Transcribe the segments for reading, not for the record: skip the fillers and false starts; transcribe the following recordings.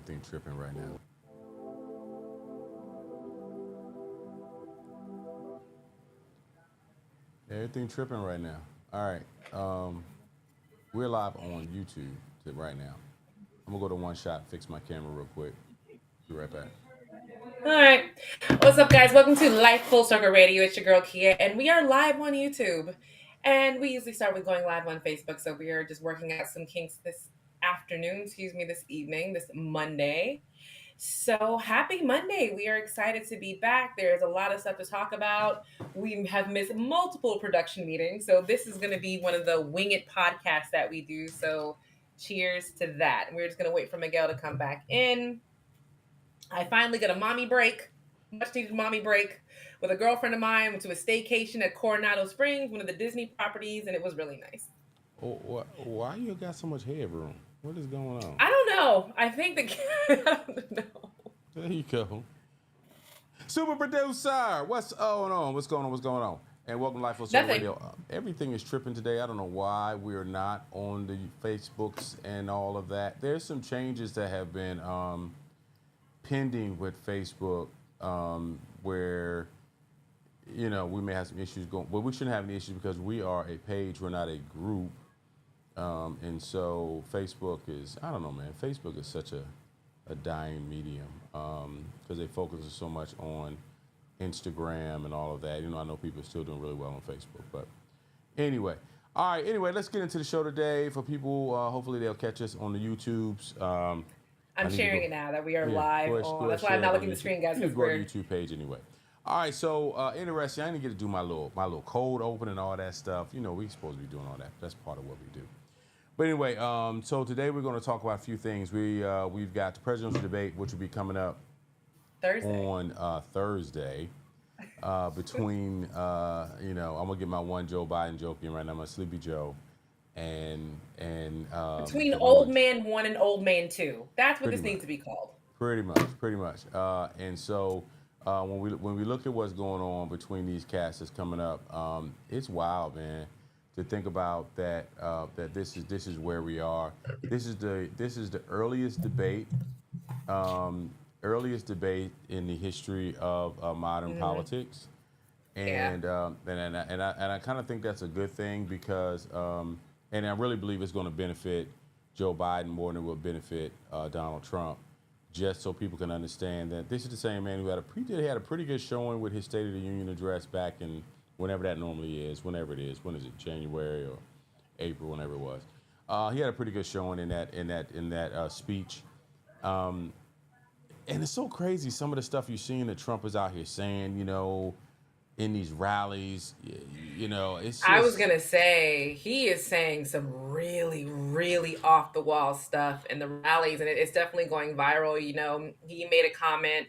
Everything tripping right now. Everything tripping right now. All right. We're live on YouTube right now. I'm gonna go to one shot, fix my camera real quick. Be right back. All right. What's up, guys? Welcome to Life Full Circle Radio. It's your girl Kia, and we are live on YouTube. And we usually start with going live on Facebook, so we are just working out some kinks this afternoon, this evening, this Monday. So happy Monday. We are excited to be back. There's a lot of stuff to talk about. We have missed multiple production meetings, so this is going to be one of the wing it podcasts that we do. So cheers to that. We're just going to wait for Miguel to come back in. I finally got a mommy break, much needed mommy break, with a girlfriend of mine. Went to a staycation at Coronado Springs, one of the Disney properties, and it was really nice. Oh, why you got so much headroom? What is going on? I don't know. I think I don't know. There you go. Super producer, what's going on? What's going on? What's going on? And welcome to Life on Social Nothing. Radio. Everything is tripping today. I don't know why we're not on the Facebooks and all of that. There's some changes that have been pending with Facebook, where we may have some issues going. Well, we shouldn't have any issues because we are a page. We're not a group, and so Facebook is. I don't know, man. Facebook is such a dying medium because they focus so much on Instagram and all of that. I know people are still doing really well on Facebook, but anyway. All right. Anyway, let's get into the show today. For people, hopefully they'll catch us on the YouTubes. I'm sharing it now that we are live. That's why share I'm not it on looking at the YouTube. screen, guys. You Because can go to we're the YouTube page anyway. All right, so interesting. I didn't get to do my little code open and all that stuff. We're supposed to be doing all that. That's part of what we do. But anyway, so today we're going to talk about a few things. We've got the presidential debate, which will be coming up Thursday. on Thursday. Between I'm gonna get my one Joe Biden joke in right now. My Sleepy Joe, and Between old man 1 and old man 2. That's what Pretty this much. needs to be called. Pretty much. And so when we look at what's going on between these casts that's coming up, it's wild, man. To think about that that this is where we are. This is the earliest debate in the history of modern politics, and I kind of think that's a good thing because and I really believe it's going to benefit Joe Biden more than it will benefit Donald Trump. Just so people can understand that this is the same man who had a pretty good showing with his State of the Union address back in whenever that normally is, whenever it is. When is it? January or April? Whenever it was. He had a pretty good showing in that speech. And it's so crazy some of the stuff you're seeing that Trump is out here saying, in these rallies, it's just, I was going to say, he is saying some really, really off the wall stuff in the rallies, and it's definitely going viral. He made a comment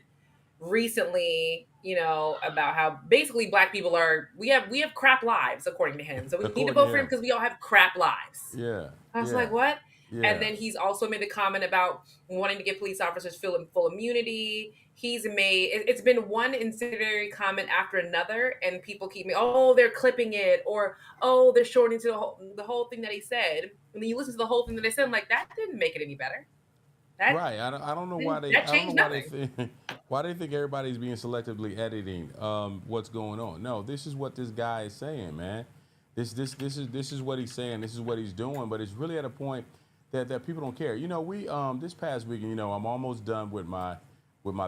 recently, about how basically black people we have crap lives, according to him. So we need to vote for him because we all have crap lives. Yeah. I was like, what? Yeah. And then he's also made a comment about wanting to give police officers full immunity. It's been one incendiary comment after another, and people keep they're clipping it, or they're shortening to the whole thing that he said. And then you listen to the whole thing that they said, I'm like, that didn't make it any better. Right. I don't know why they. I don't know why they think everybody's being selectively editing what's going on. No, this is what this guy is saying, man. This is what he's saying. This is what he's doing. But it's really at a point that people don't care. We this past weekend, I'm almost done with my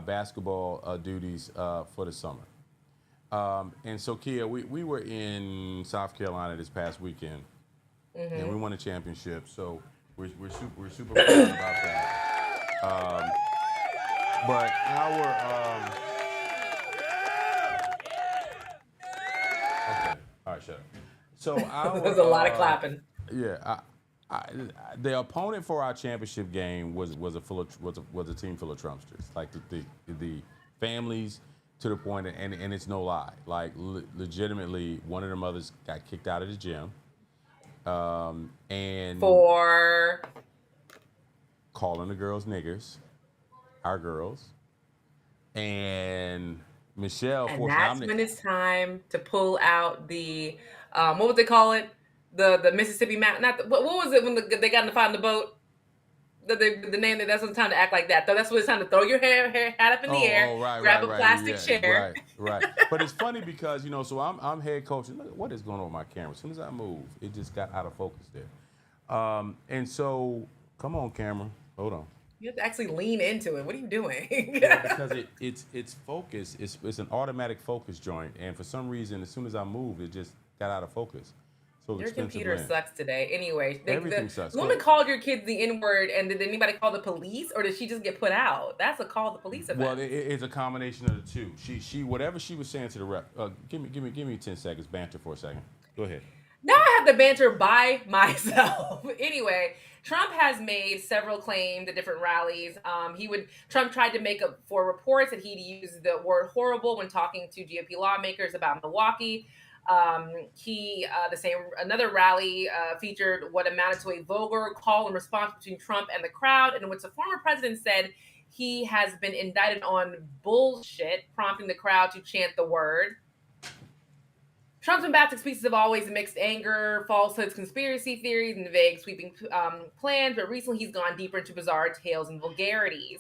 basketball duties for the summer. And so, Kia, we were in South Carolina this past weekend, and we won a championship. So we're super proud about that. But our okay, all right, shut up. So there's a lot of clapping. Yeah, the opponent for our championship game was a team full of Trumpsters, like the families, to the point, and it's no lie, like legitimately, one of the mothers got kicked out of the gym, and for calling the girls niggers, our girls, and Michelle. And that's when it's time to pull out the what would they call it? The Mississippi Mountain. What was it when they got in the fight on the boat? the name that's the time to act like that. Though that's what it's time to throw your hat up in the air, grab a plastic chair. Right. But it's funny because so I'm head coaching. Look, what is going on with my camera? As soon as I move, it just got out of focus there. And so, come on, camera, hold on. You have to actually lean into it. What are you doing? Because it's focus. It's an automatic focus joint, and for some reason, as soon as I move, it just got out of focus. So your computer sucks today. Anyway, everything sucks. The woman called your kids the N-word, and did anybody call the police, or did she just get put out? That's a call the police event. Well, it's a combination of the two. She whatever she was saying to the rep. Give me 10 seconds banter for a second. Go ahead. Now I have to banter by myself. Anyway, Trump has made several claims at different raleries. Trump tried to make up for reports that he'd used the word horrible when talking to GOP lawmakers about Milwaukee. Another rally featured what amounted to a vulgar call and response between Trump and the crowd, in which the former president said he has been indicted on bullshit, prompting the crowd to chant the word. Trump's bombastic speeches have always mixed anger, falsehoods, conspiracy theories, and vague, sweeping plans, but recently he's gone deeper into bizarre tales and vulgarities.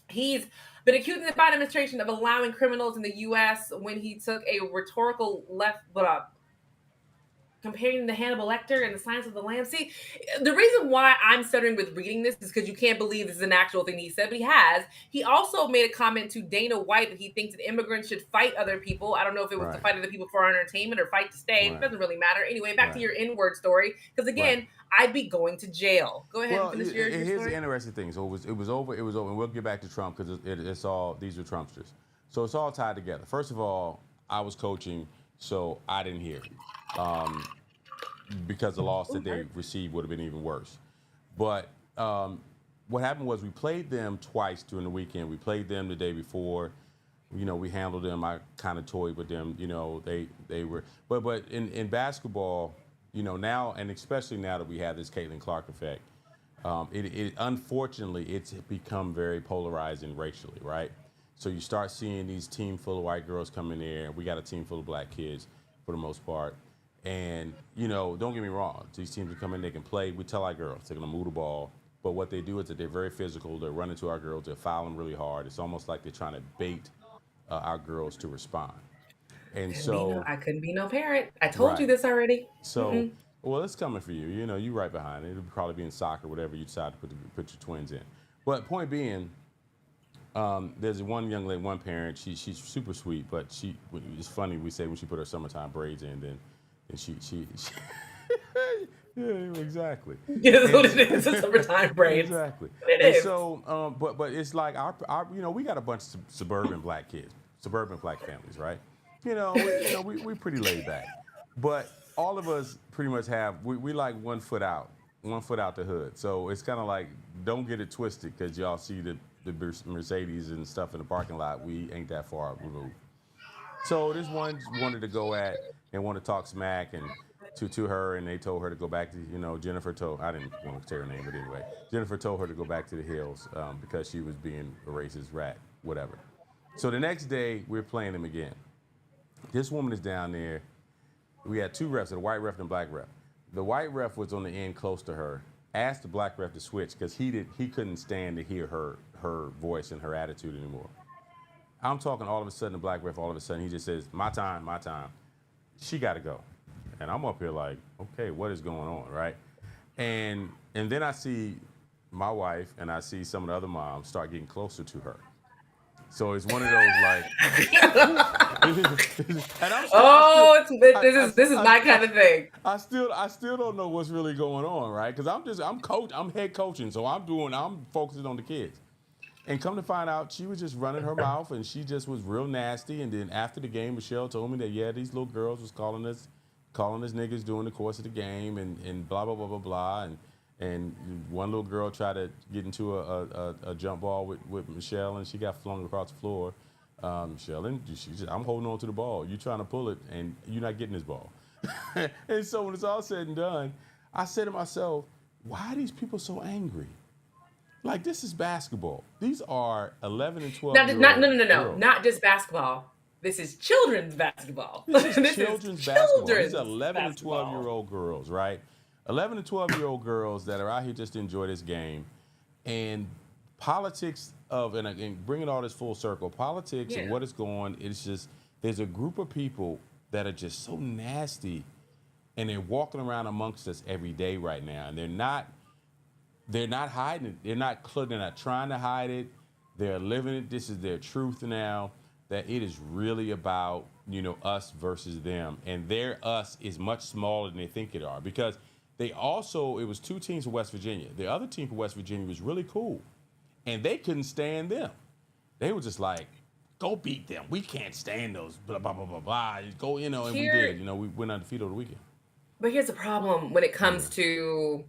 He's been accusing the Biden administration of allowing criminals in the U.S. when he took a rhetorical comparing the Hannibal Lecter and the Silence of the Lambs. See, the reason why I'm stuttering with reading this is because you can't believe this is an actual thing he said, but he has. He also made a comment to Dana White that he thinks that immigrants should fight other people. I don't know if it was to fight other people for our entertainment or fight to stay. It doesn't really matter. Anyway, back to your N-word story, because again, I'd be going to jail. Go ahead and finish your here's story. The interesting thing. So it was over, and we'll get back to Trump because it's all, these are Trumpsters. So it's all tied together. First of all, I was coaching, so I didn't hear it. Because the loss that they received would have been even worse. But what happened was we played them twice during the weekend. We played them the day before. We handled them. I kind of toyed with them. They were. But in basketball, now, and especially now that we have this Caitlin Clark effect, it unfortunately it's become very polarizing racially, right? So you start seeing these team full of white girls come in there, and we got a team full of black kids for the most part. And, don't get me wrong, these teams that come in, they can play. We tell our girls, they're going to move the ball. But what they do is that they're very physical. They're running to our girls. They're fouling really hard. It's almost like they're trying to bait our girls to respond. And I couldn't be no parent. I told you this already. So, well, it's coming for you. You right behind it. It'll probably be in soccer, whatever you decide to put your twins in. But point being, there's one young lady, one parent. She's super sweet, but it's funny we say when she put her summertime braids in, then. And she yeah, exactly. That's what it is. It's summertime braids. Exactly. It is. So, but it's like our we got a bunch of suburban black kids, suburban black families, right? We pretty laid back, but all of us pretty much have we like 1 foot out the hood. So it's kind of like, don't get it twisted because y'all see the Mercedes and stuff in the parking lot. We ain't that far removed. So this one wanted to go at and want to talk smack and to her, and they told her to go back to, Jennifer told, I didn't want to say her name, but anyway, Jennifer told her to go back to the hills because she was being a racist rat, whatever. So the next day, we're playing them again. This woman is down there. We had 2 refs, a white ref and a black ref. The white ref was on the end close to her, asked the black ref to switch because he couldn't stand to hear her voice and her attitude anymore. I'm talking all of a sudden, the black ref, all of a sudden, he just says, my time. She got to go. And I'm up here like, okay, what is going on, right? And then I see my wife and I see some of the other moms start getting closer to her. So it's one of those like, this is my kind of thing. I still don't know what's really going on, right? Because I'm head coaching, so I'm focusing on the kids. And come to find out, she was just running her mouth, and she just was real nasty. And then after the game, Michelle told me that, these little girls was calling us niggas during the course of the game, and blah, blah, blah, blah, blah. And one little girl tried to get into a jump ball with Michelle, and she got flung across the floor. Michelle, and I'm holding on to the ball. You're trying to pull it, and you're not getting this ball. And so when it's all said and done, I said to myself, why are these people so angry? Like, this is basketball. These are 11 and 12 year old No. Not just basketball. This is children's basketball. This is children's basketball. These are 11 and 12-year-old girls, right? 11 and 12-year-old girls that are out here just to enjoy this game, and politics of and bringing all this full circle, politics and Yeah. what is going. It's just there's a group of people that are just so nasty, and they're walking around amongst us every day right now, and they're not hiding it. They're not trying to hide it. They're living it. This is their truth now. That it is really about us versus them, and their us is much smaller than they think it are because it was two teams from West Virginia. The other team from West Virginia was really cool, and they couldn't stand them. They were just like, "Go beat them. We can't stand those blah blah blah blah blah." Go, and we Here, did. We went undefeated over the weekend. but here's the problem when it Yeah. comes to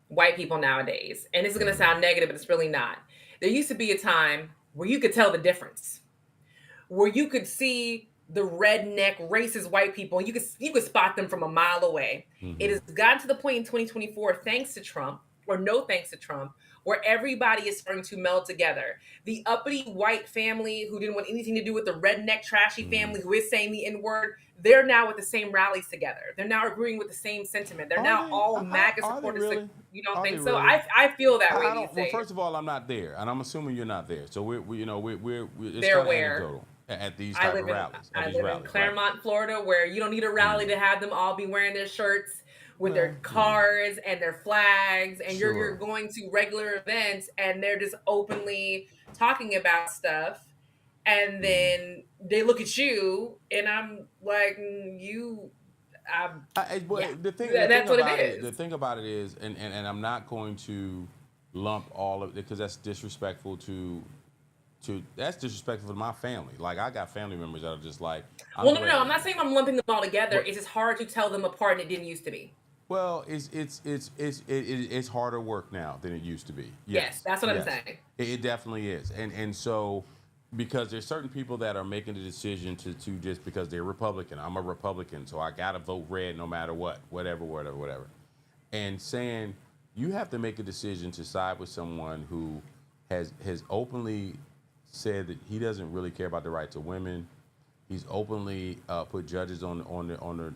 white people nowadays, and this is going to sound negative, but it's really not. There used to be a time where you could tell the difference, where you could see the redneck racist white people, and you could spot them from a mile away. It Mm-hmm. has gotten to the point in 2024, thanks to Trump, or no thanks to Trump, where everybody is starting to meld together. The uppity white family who didn't want anything to do with the redneck trashy Mm-hmm. family who is saying the N-word, they're now with the same rallies together. They're now agreeing with the same sentiment. They're Are now they? all MAGA Are they supporters. really? You don't Are think they so? really? I feel that way I these don't. Well, days. first of all, I'm not there, and I'm assuming you're not there. So we're it's They're kind of where anecdotal at these I type of live in rallies. At I these live in rallies, right? Claremont, Florida, where you don't need a rally Mm. to have them all be wearing their shirts with Well, their cars and their flags, and you're sure. going to regular events and they're just openly talking about stuff, and Mm. then they look at you, and I'm like, you, yeah, But the thing that's what it about it, is. is, and I'm not going to lump all of it because that's disrespectful that's disrespectful to my family. Like I got family members that are just like, I'm Well, no, no, glad. no, I'm not saying I'm lumping them all together. But It's just hard to tell them apart, and it didn't used to be. well, it's harder work now than it used to be. Yes, Yes, that's what I'm yes, saying. it definitely is, and so because there's certain people that are making the decision to just because they're Republican. I'm a Republican, so I gotta vote red no matter what, whatever, and saying you have to make a decision to side with someone who has openly said that he doesn't really care about the rights of women. He's openly put judges on the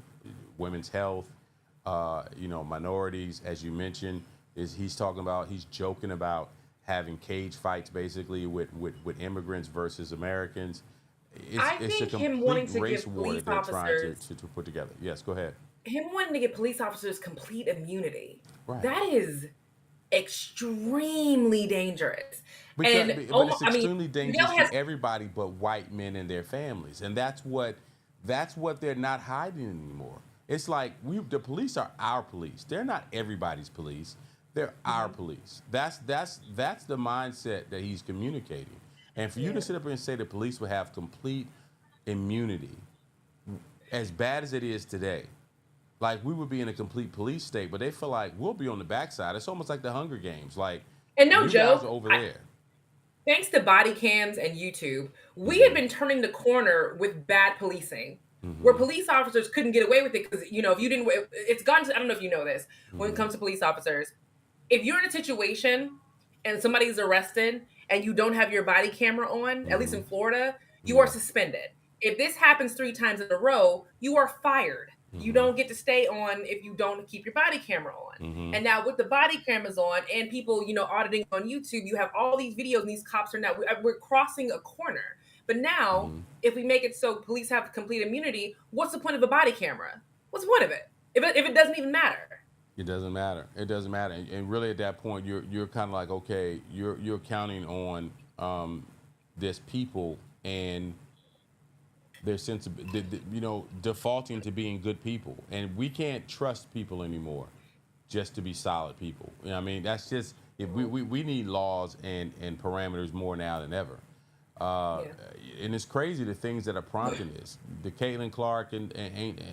women's health, minorities, as you mentioned. He's joking about having cage fights basically with immigrants versus Americans. I It's a think him wanting complete to race give war police that they're trying officers to put together. Yes, go ahead. him wanting to give police officers complete immunity, Right. that is extremely dangerous. Because, And but it's I mean, extremely dangerous Miguel to has everybody but white men and their families, and that's what they're not hiding anymore. It's like the police are our police. They're not everybody's police. They're our Mhm. police. That's the mindset that he's communicating. And for you to Yeah. sit up and say the police will have complete immunity, as bad as it is today, like we would be in a complete police state, but they feel like we'll be on the backside. It's almost like the Hunger Games. Like And no you guys are joke, over there. thanks to body cams and YouTube, we have Hmm. been turning the corner with bad policing, where Hmm. police officers couldn't get away with it because if you didn't, it's gone to. I don't know if you know this. When it Hmm. comes to police officers, if you're in a situation and somebody's arrested and you don't have your body camera on, at least Hmm. in Florida, you are Yeah. suspended. If this happens 3 times in a row, you are fired. You Hmm. don't get to stay on if you don't keep your body camera on. Hmm. And now with the body cameras on and people, auditing on YouTube, you have all these videos and these cops are now, we're crossing a corner. But now, Hmm. if we make it so police have complete immunity, what's the point of a body camera? What's the point of it? If it doesn't even matter. It doesn't matter. It doesn't matter. And really, at that point, you're kind of like, okay, you're counting on this people and their sense of defaulting to being good people, and we can't trust people anymore just to be solid people. I mean, that's just if we need laws and parameters more now than ever. Uh, Yeah. and it's crazy the things that are prompting this. The Caitlin Clark and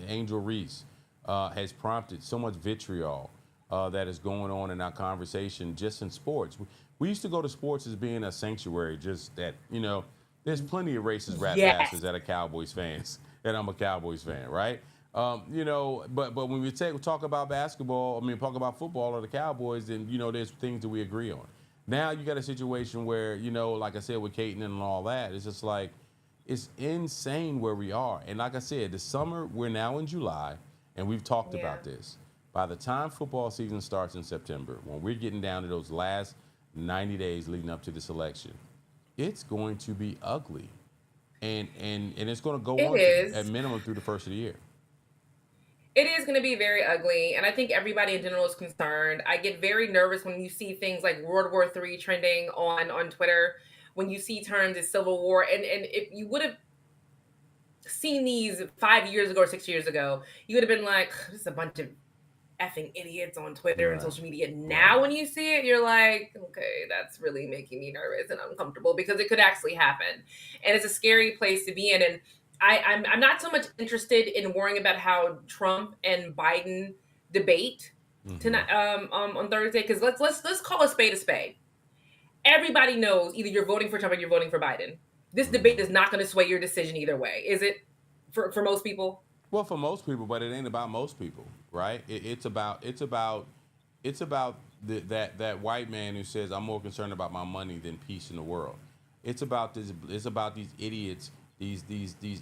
Angel Reese has prompted so much vitriol that is going on in our conversation just in sports. We used to go to sports as being a sanctuary, just that, there's plenty of racist rap Yes. bastards that are Cowboys fans, and I'm a Cowboys fan, right? But when we talk about basketball, talk about football or the Cowboys, then, there's things that we agree on. Now you got a situation where, like I said, with Caitlin and all that, it's just like, it's insane where we are. And like I said, the summer, we're now in July, and we've talked Yeah. about this. By the time football season starts in September, when we're getting down to those last 90 days leading up to this election, it's going to be ugly. And it's going to go It on to, at is. minimum through the first of the year. It is going to be very ugly, and I think everybody in general is concerned. I get very nervous when you see things like World War III trending on Twitter, when you see terms as Civil War, and if you would have seen these 5 years ago or 6 years ago, you would have been like, "This is a bunch of effing idiots on Twitter and Right. social media." Right. Now, when you see it, you're like, "Okay, that's really making me nervous and uncomfortable because it could actually happen," and it's a scary place to be in. And I'm not so much interested in worrying about how Trump and Biden debate Mm-hmm. tonight on Thursday, because let's call a spade a spade. Everybody knows either you're voting for Trump or you're voting for Biden. This debate Mm-hmm. is not going to sway your decision either way, is it? For most people, Well, for most people, but it ain't about most people, right? It's about that white man who says I'm more concerned about my money than peace in the world. It's about this. It's about these idiots. These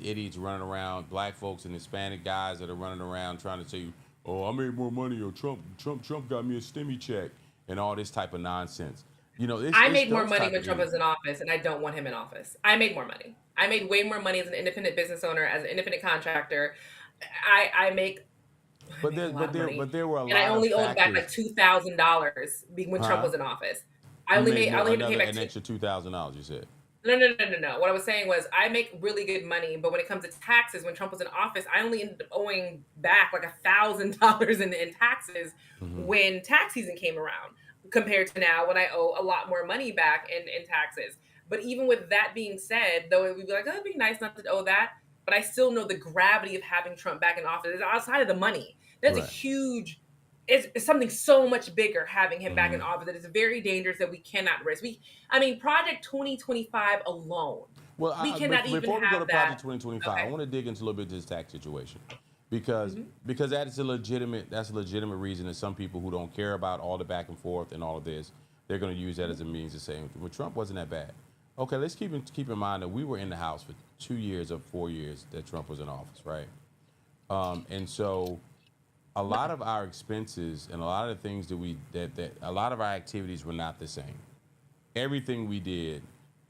idiots running around, black folks and Hispanic guys that are running around trying to tell you, "Oh, I made more money," or Trump got me a stimmy check, and all this type of nonsense. I It's made more those money type when of Trump idiots. was in office, and I don't want him in office. I made more money. I made way more money as an independent business owner, as an independent contractor. I make I But make a there, lot but of there, money, but there were a and I lot of only owed back factors, like $2,000 when Trump huh? was in office. You made I more only had to pay another back an extra $2,000. You said. no. What I was saying was I make really good money, but when it comes to taxes, when Trump was in office, I only ended up owing back like $1,000 in taxes Mm-hmm. when tax season came around, compared to now when I owe a lot more money back in taxes. But even with that being said, though it would be like, oh, it'd be nice not to owe that, but I still know the gravity of having Trump back in office is outside of the money. That's a Right. huge it's something so much bigger having him back Mm-hmm. in office that it's very dangerous that we cannot risk. I mean, Project 2025 alone, Well, we cannot even before we go to have that. Project 2025, I Okay. want to dig into a little bit of this tax situation because Hmm. that's a legitimate reason that some people who don't care about all the back and forth and all of this, they're going to use that as a means of saying, well, Trump wasn't that bad. Okay, let's keep in mind that we were in the House for 2 years of 4 years that Trump was in office, right? And so a lot of our expenses and a lot of the things that a lot of our activities were not the same. Everything we did,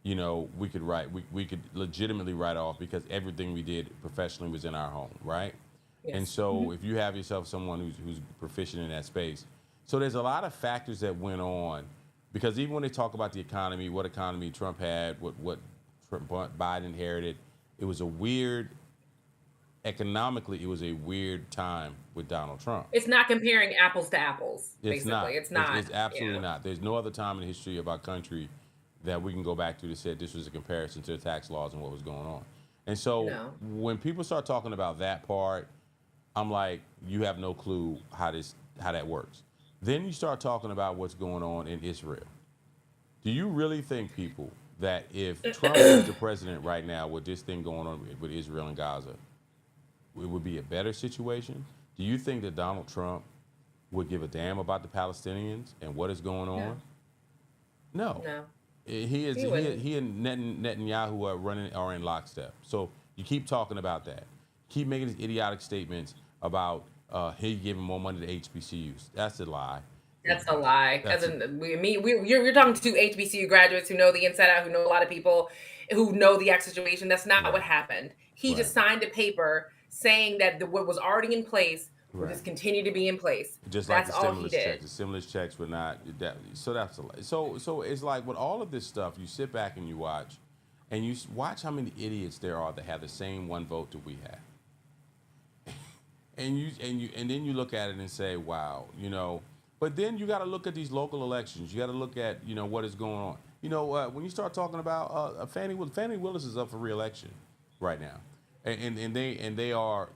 we could legitimately write off because everything we did professionally was in our home, right? And Yes. so if you have yourself someone who's proficient in that space, so there's a lot of factors that went on because even when they talk about the economy, what economy Trump had, what Biden inherited, it was a weird economically, it was a weird time with Donald Trump. It's not comparing apples to apples, It's basically. not. It's It's, not, it's you absolutely know. not. There's no other time in the history of our country that we can go back to that said this was a comparison to the tax laws and what was going on. And so No. when people start talking about that part, I'm like, you have no clue how that works. Then you start talking about what's going on in Israel. Do you really think, people, that if Trump was the president right now with this thing going on with Israel and Gaza, it would be a better situation? Do you think that Donald Trump would give a damn about the Palestinians and what is going No. on? No. No. He wouldn't. He and Netanyahu are in lockstep. So you keep talking about that. Keep making these idiotic statements about he giving more money to HBCUs. That's a lie. That's a lie. As That's a, in, you're talking to HBCU graduates who know the inside out, who know a lot of people, who know the exact situation. That's not what right, happened. He right, just signed a paper saying that what was already in place would right. just continue to be in place. Just like That's the all he stimulus did. checks. The stimulus checks were not that. So that's a lie. So it's like with all of this stuff, you sit back and you watch, and watch how many idiots there are that have the same one vote that we have. And then you look at it and say, wow, But then you got to look at these local elections. You got to look at what is going on. When you start talking about Fannie Willis is up for re-election right now, and they are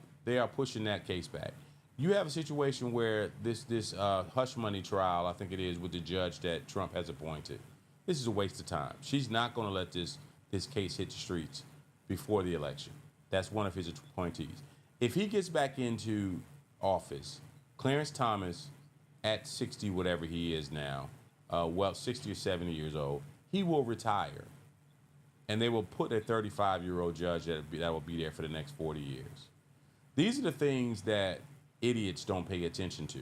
pushing that case back. You have a situation where this hush money trial, I think it is, with the judge that Trump has appointed. This is a waste of time. She's not going to let this case hit the streets before the election. That's one of his appointees. If he gets back into office, Clarence Thomas, at 60, whatever he is now, 60 or 70 years old, he will retire. And they will put a 35-year-old judge that will be there for the next 40 years. These are the things that idiots don't pay attention to.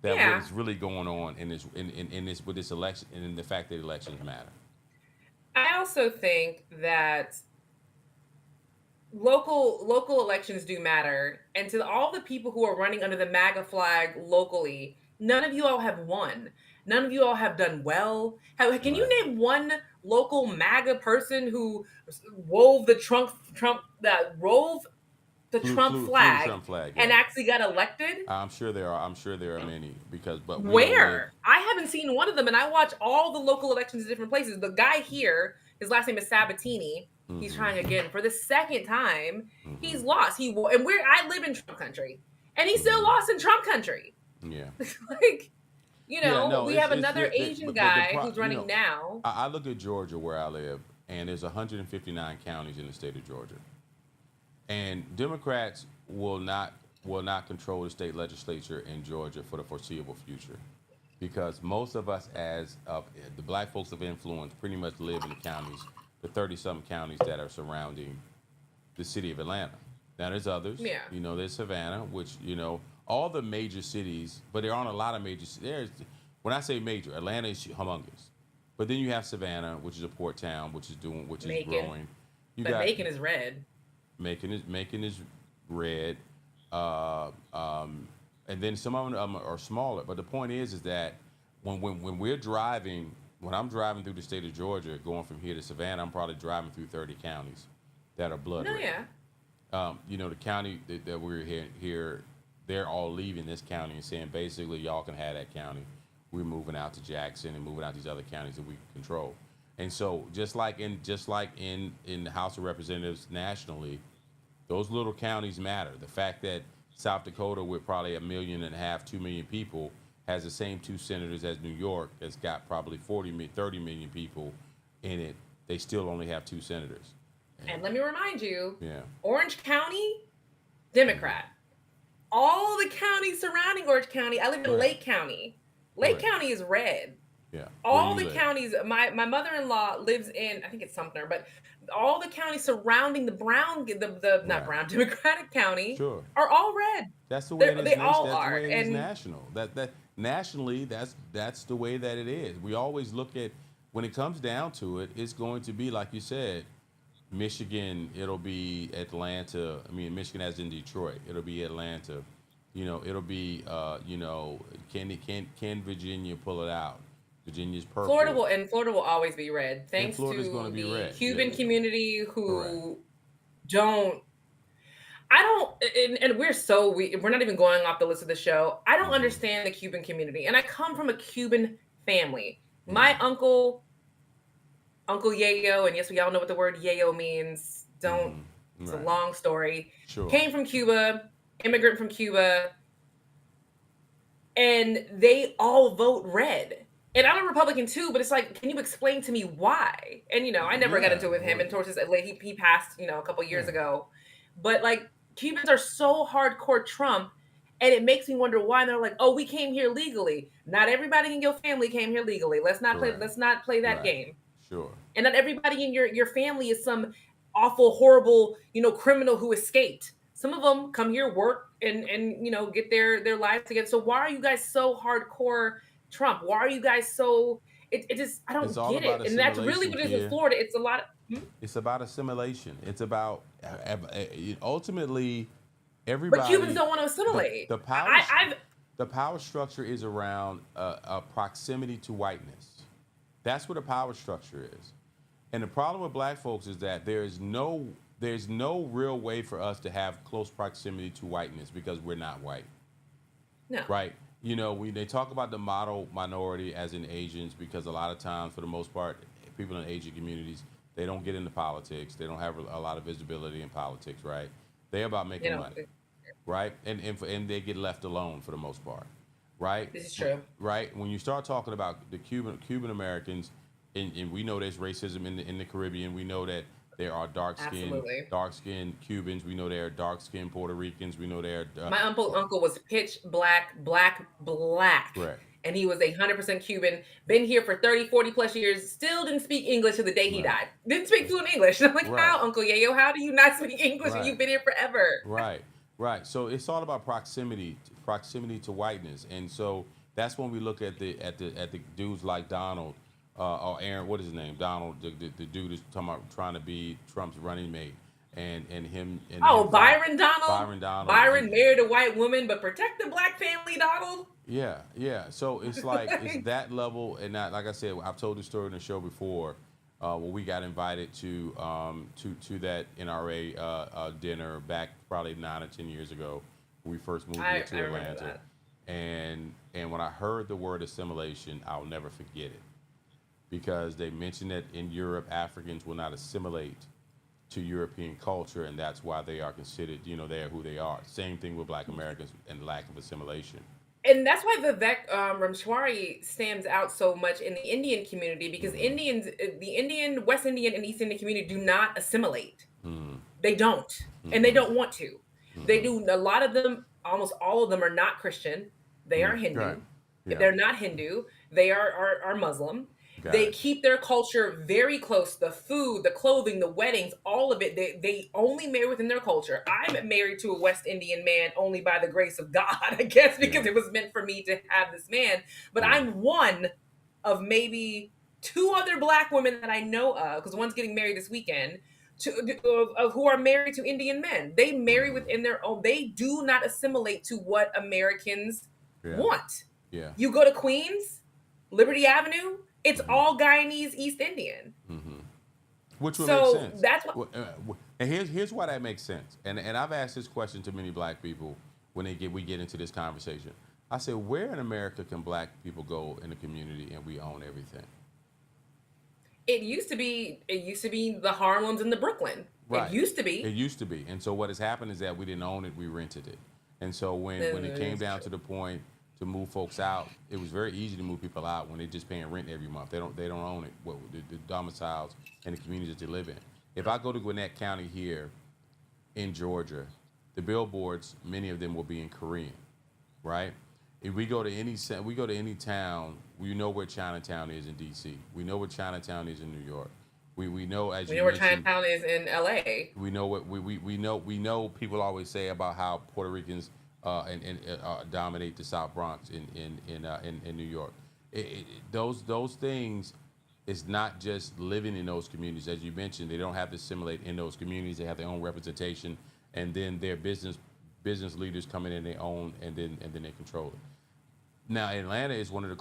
That what Yeah. is really going on in this with this election and in the fact that elections matter. I also think that local elections do matter, and to all the people who are running under the MAGA flag locally, none of you all have won. None of you all have done well. Can you Right. name one local MAGA person who wove the wove the Trump Flew the flag Trump flag. and Yeah. actually got elected? I'm sure there are. I'm sure there are many but we don't live. Where? I haven't seen one of them, and I watch all the local elections in different places. The guy here, his last name is Sabatini. He's Mm-hmm. trying again for the second time. Mm-hmm. He's lost. And I live in Trump country, and he still lost in Trump country. Yeah. Like, No, we have another Asian guy who's running now. I look at Georgia where I live, and there's 159 counties in the state of Georgia, and Democrats will not control the state legislature in Georgia for the foreseeable future, because most of us as the black folks of influence pretty much live in the counties, the 30-something counties that are surrounding the city of Atlanta. Now there's others. Yeah. There's Savannah, which all the major cities, but there aren't a lot of major. When I say major, Atlanta is humongous, but then you have Savannah, which is a port town, which is Macon. growing. But Macon is red. Macon is red, and then some of them are smaller. But the point is that when we're driving, when I'm driving through the state of Georgia, going from here to Savannah, I'm probably driving through 30 counties that are blood red. Yeah. The county that we're here, they're all leaving this county and saying basically y'all can have that county. We're moving out to Jackson and moving out these other counties that we control. And so just like in the House of Representatives nationally, those little counties matter. The fact that South Dakota, with probably 1.5 million, 2 million people, has the same 2 senators as New York, that's got probably 30 million people in it, they still only have 2 senators. And let me remind you, Yeah. Orange County, Democrat. All the counties surrounding Orange County, I live in Lake County. Lake County is red. Yeah. All the counties, my mother-in-law lives in, I think it's Sumter, but all the counties surrounding the not brown, Democratic county are all red. That's the way it is. They all that's are. The way it is national. That nationally, that's the way that it is. We always look at, when it comes down to it, it's going to be like you said, Michigan, it'll be Atlanta. I mean, Michigan as in Detroit, it'll be Atlanta. It'll be can Virginia pull it out? Virginia's purple. Florida will always be red. Thanks to the Cuban community who don't. And we're not even going off the list of the show. I don't understand the Cuban community, and I come from a Cuban family. My uncle Yayo, and yes, we all know what the word Yayo means. It's a long story. Sure. Came from Cuba, immigrant from Cuba, and they all vote red. And I'm a Republican too, but it's like, can you explain to me why? And I never got into it with him. And towards he passed, a couple years ago. But like, Cubans are so hardcore Trump, and it makes me wonder why. And they're like, "Oh, we came here legally. Not everybody in your family came here legally. Let's not play that game." Sure. And not everybody in your family is some awful, horrible, criminal who escaped. Some of them come here, work, and get their lives together. So why are you guys so hardcore Trump? Why are you guys so? It just, I don't get it. And that's really what it is in Florida. It's a lot of. It's about assimilation. It's about ultimately everybody. But Cubans don't want to assimilate. The power structure is around a proximity to whiteness. That's what a power structure is. And the problem with black folks is that there's no real way for us to have close proximity to whiteness because we're not white. No. Right? When they talk about the model minority as in Asians, because a lot of times, for the most part, people in Asian communities, they don't get into politics. They don't have a lot of visibility in politics, right? They're about making money, right? And they get left alone for the most part, right? This is true. Right? When you start talking about the Cuban Americans, and we know there's racism in the Caribbean. We know that there are dark-skinned Cubans. We know there are dark-skinned Puerto Ricans. We know there are... My uncle was pitch black. Correct. And he was 100% Cuban, been here for 30, 40 plus years, still didn't speak English to the day he died. Didn't speak fluent English. And I'm like, how, Uncle Yayo, how do you not speak English and you've been here forever? Right. Right. So it's all about proximity to whiteness, and so that's when we look at the dudes like Donald, or Aaron. What is his name? Donald, the dude is talking about trying to be Trump's running mate, and him Oh, Byron Donald. Byron Donald. Byron married a white woman, but protect the black family, Donald. Yeah, yeah. So it's like it's that level, and not like I said. I've told the story in the show before, where we got invited to that NRA dinner back probably 9 or 10 years ago. When we first moved here I to remember Atlanta, that. and when I heard the word assimilation, I'll never forget it because they mentioned that in Europe, Africans will not assimilate to European culture, and that's why they are considered, they are who they are. Same thing with Black Americans and lack of assimilation. And that's why Vivek Ramshwari stands out so much in the Indian community because Mm-hmm. The Indian, West Indian, and East Indian community do not assimilate. Mm-hmm. They don't, and they Mm-hmm. don't want to. They Mm-hmm. do. A lot of them, almost all of them, are not Christian. They are Mm-hmm. Right. Hindu. Yeah. They're not Hindu. They are Muslim. Got They it. keep their culture very close. The food, the clothing, the weddings, all of it. They only marry within their culture. I'm married to a West Indian man only by the grace of God, I guess, Yeah. because it was meant for me to have this man. But Yeah. I'm one of maybe two other black women that I know of, because one's getting married this weekend, of who are married to Indian men. They marry Mm-hmm. within their own. They do not assimilate to what Americans Yeah. want. Yeah. You go to Queens, Liberty Avenue, it's Mm-hmm. all Guyanese East Indian. Mm-hmm. Which would make So sense. that's what. And here's why that makes sense. And I've asked this question to many black people when we get into this conversation. I say, where in America can black people go in the community and we own everything? It used to be. It used to be the Harlems and the Brooklyn. It Right. used to It be. used to be. And so what has happened is that we didn't own it, we rented it. And so when it came It's down true. to the point to move folks out, it was very easy to move people out when they're just paying rent every month. They don't own it, the domiciles and the communities that they live in. If I go to Gwinnett County here in Georgia, the billboards, many of them will be in Korean, right? If we go to any town, we know where Chinatown is in D.C. We know where Chinatown is in New York. We know, as We you know where mentioned, Chinatown is in L.A. we know what we know people always say about how Puerto Ricans dominate the South Bronx in New York. Those things is not just living in those communities, as you mentioned. They don't have to assimilate in those communities. They have their own representation, and then their business leaders come in and they own, and then they control it. Now, Atlanta is one of the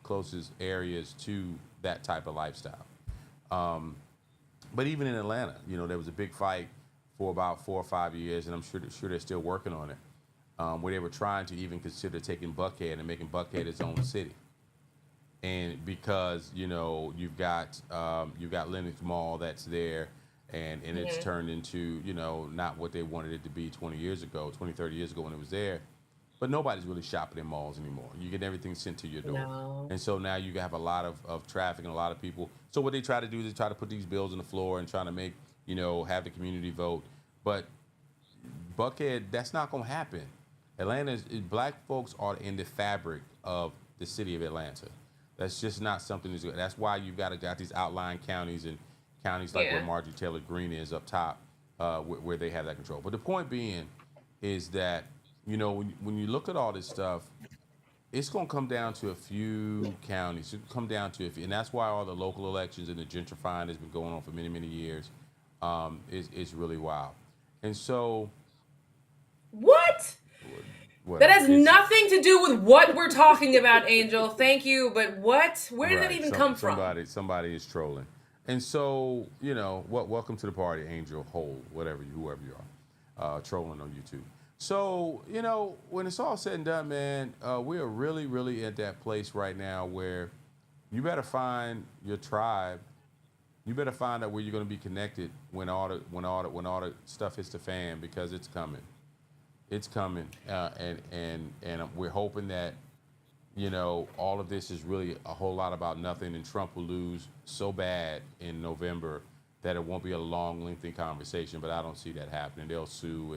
closest areas to that type of lifestyle. Um, but even in Atlanta, there was a big fight for about 4 or 5 years, and I'm sure they're still working on it, where they were trying to even consider taking Buckhead and making Buckhead its own city. And because you've got Lenox Mall that's there, and it's Hmm. turned into not what they wanted it to be 20 years ago, 20, 30 years ago when it was there. But nobody's really shopping in malls anymore. You get everything sent to your door. No. And so now you have a lot of traffic and a lot of people. So what they try to do is they try to put these bills on the floor and trying to make, have the community vote. But Buckhead, that's not going to happen. Black folks are in the fabric of the city of Atlanta. That's just not something that's good. That's why you've got these outlying counties and counties like where Yeah. Marjorie Taylor Greene is up top, where they have that control. But the point being is that, when you look at all this stuff, it's going to come down to a few counties. It's come down to a few, and that's why all the local elections and the gentrifying has been going on for many, many years. Is really wild. And so, What? That whatever. has It's nothing to do with what we're talking about, Angel. Thank you, but what? Where did that right. even come from? Somebody is trolling. And so, welcome to the party, Angel Hole, whoever you are, trolling on YouTube. So, when it's all said and done, man, we are really, really at that place right now where you better find your tribe. You better find out where you're going to be connected when all the stuff hits the fan, because it's coming. It's coming, and we're hoping that all of this is really a whole lot about nothing, and Trump will lose so bad in November that it won't be a long, lengthy conversation. But I don't see that happening. They'll sue,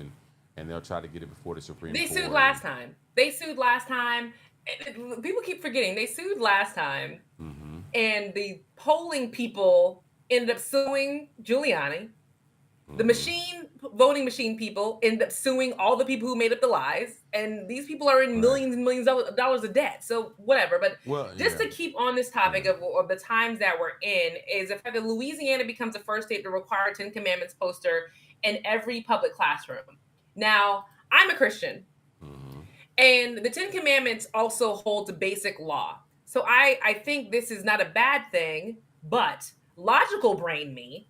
and they'll try to get it before the Supreme They sued Court. last time. They sued last time. People keep forgetting they sued last time, Mm-hmm. and the polling people ended up suing Giuliani. The voting machine people end up suing all the people who made up the lies, and these people are in Right. millions and millions of dollars of debt. So whatever. But Well, just yeah. to keep on this topic Yeah. of the times that we're in, is the fact that Louisiana becomes the first state to require a Ten Commandments poster in every public classroom. Now, I'm a Christian, Hmm. and the Ten Commandments also hold the basic law. So I think this is not a bad thing, but logical brain me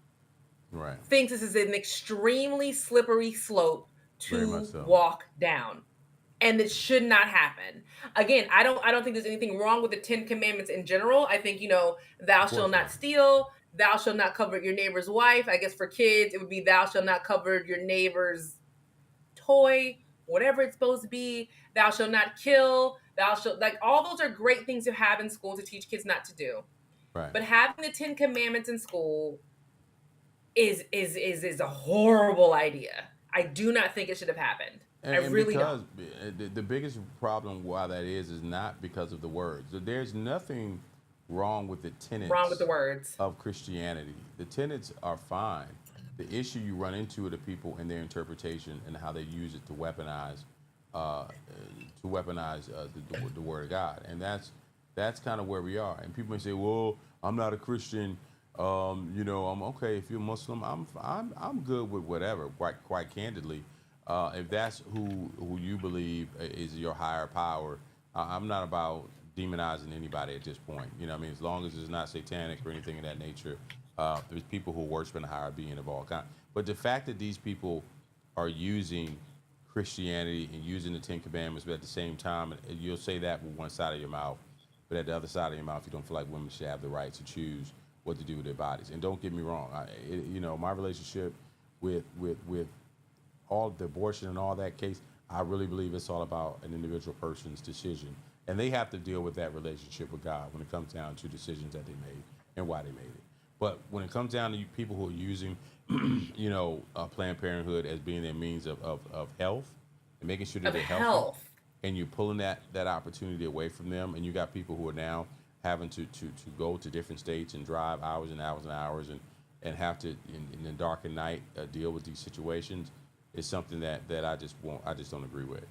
Right. thinks this is an extremely slippery slope Very much to so. walk down, and it should not happen. Again, I don't think there's anything wrong with the 10 commandments in general. I think, thou Of shalt course not not. steal, thou shalt not covet your neighbor's wife. I guess for kids it would be thou shalt not covet your neighbor's toy, whatever it's supposed to be. Thou shalt not kill, thou shalt, like, all those are great things to have in school to teach kids not to do. Right. But having the 10 commandments in school is a horrible idea. I do not think it should have happened. I And really don't. because the biggest problem why that is not because of the words. There's nothing wrong with the Wrong with the tenets words. of Christianity. The tenets are fine. The issue you run into are the people and their interpretation and how they use it to weaponize, the word of God, and that's kind of where we are. And people may say, "Well, I'm not a Christian. I'm okay. If you're Muslim, I'm good with whatever." Quite candidly, if that's who you believe is your higher power, I'm not about demonizing anybody at this point. You know what I mean? As long as it's not satanic or anything of that nature, there's people who worship in a higher being of all kinds. But the fact that these people are using Christianity and using the Ten Commandments, but at the same time, you'll say that with one side of your mouth, but at the other side of your mouth, you don't feel like women should have the right to choose what to do with their bodies. And don't get me wrong, my relationship with all the abortion and all that case, I really believe it's all about an individual person's decision, and they have to deal with that relationship with God when it comes down to decisions that they made and why they made it. But when it comes down to people who are using, Planned Parenthood as being their means of health and making sure that Of they're healthy, health. and you're pulling that opportunity away from them, and you got people who are now having to go to different states and drive hours and hours and hours and have to in the dark at night deal with these situations is something that I just don't agree with.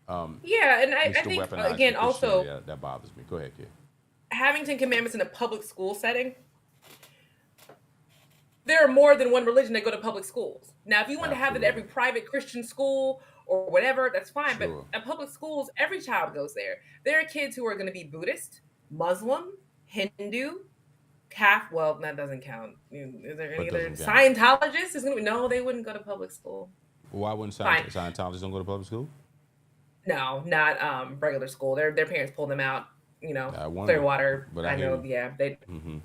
Yeah, and I Mr. think Weaponizing again Christianity, also that bothers me. Go ahead, kid. having 10 commandments in a public school setting, there are more than one religion that go to public schools. Now, if you want to have it at Absolutely. every private Christian school or whatever, that's fine. But Sure. at public schools, every child goes there. There are kids who are going to be Buddhist, Muslim, Hindu, well, that doesn't count. Is there any But other doesn't count. Scientologists? Is going to be no, they wouldn't go to public school. Why wouldn't Fine. Scientologists don't go to public school? No, not regular school. Their parents pulled them out. I wonder, Clearwater. but I I hear know. you. Yeah, they. Hmm.